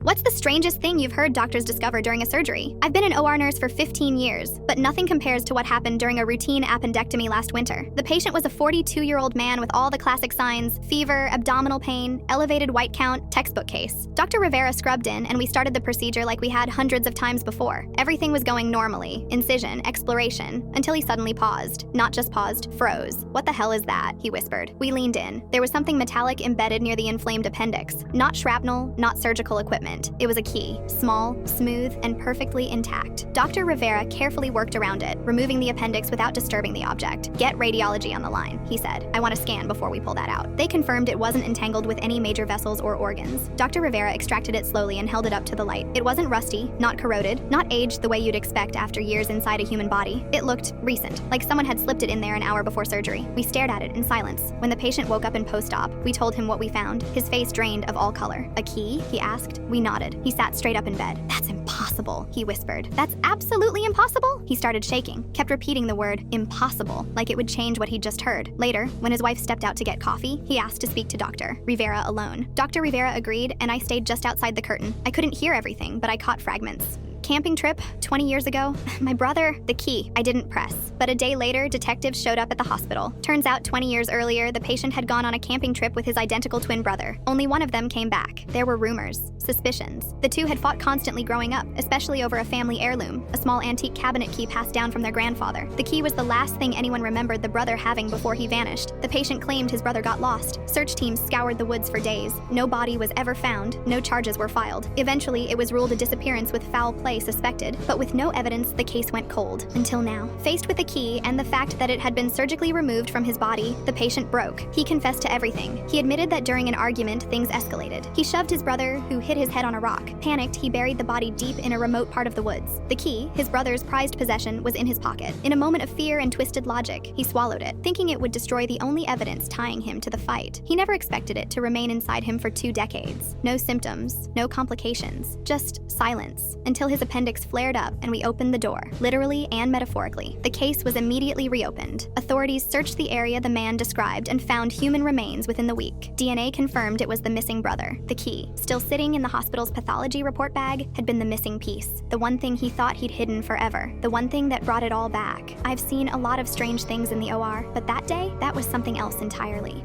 What's the strangest thing you've heard doctors discover during a surgery? I've been an OR nurse for 15 years, but nothing compares to what happened during a routine appendectomy last winter. The patient was a 42-year-old man with all the classic signs: fever, abdominal pain, elevated white count, textbook case. Dr. Rivera scrubbed in, and we started the procedure like we had hundreds of times before. Everything was going normally: incision, exploration, until he suddenly paused. Not just paused, froze. "What the hell is that?" he whispered. We leaned in. There was something metallic embedded near the inflamed appendix. Not shrapnel, not surgical equipment. It was a key, small, smooth, and perfectly intact. Dr. Rivera carefully worked around it, removing the appendix without disturbing the object. "Get radiology on the line," he said. "I want to scan before we pull that out." They confirmed it wasn't entangled with any major vessels or organs. Dr. Rivera extracted it slowly and held it up to the light. It wasn't rusty, not corroded, not aged the way you'd expect after years inside a human body. It looked recent, like someone had slipped it in there an hour before surgery. We stared at it in silence. When the patient woke up in post-op, we told him what we found. His face drained of all color. "A key?" he asked. We nodded. He sat straight up in bed. "That's impossible," he whispered. "That's absolutely impossible?" He started shaking, kept repeating the word impossible, like it would change what he'd just heard. Later, when his wife stepped out to get coffee, he asked to speak to Dr. Rivera alone. Dr. Rivera agreed, and I stayed just outside the curtain. I couldn't hear everything, but I caught fragments. "Camping trip, 20 years ago. My brother, the key." I didn't press. But a day later, detectives showed up at the hospital. Turns out 20 years earlier, the patient had gone on a camping trip with his identical twin brother. Only one of them came back. There were rumors, suspicions. The two had fought constantly growing up, especially over a family heirloom, a small antique cabinet key passed down from their grandfather. The key was the last thing anyone remembered the brother having before he vanished. The patient claimed his brother got lost. Search teams scoured the woods for days. No body was ever found. No charges were filed. Eventually, it was ruled a disappearance with foul play suspected, but with no evidence, the case went cold. Until now. Faced with the key and the fact that it had been surgically removed from his body, the patient broke. He confessed to everything. He admitted that during an argument, things escalated. He shoved his brother, who hit his head on a rock. Panicked, he buried the body deep in a remote part of the woods. The key, his brother's prized possession, was in his pocket. In a moment of fear and twisted logic, he swallowed it, thinking it would destroy the only evidence tying him to the fight. He never expected it to remain inside him for 2 decades. No symptoms, no complications, just silence, until his appendix flared up and we opened the door, literally and metaphorically. The case was immediately reopened. Authorities searched the area the man described and found human remains within the week. DNA confirmed it was the missing brother. The key, still sitting in the hospital's pathology report bag, had been the missing piece. The one thing he thought he'd hidden forever. The one thing that brought it all back. I've seen a lot of strange things in the OR, but that day, that was something else entirely.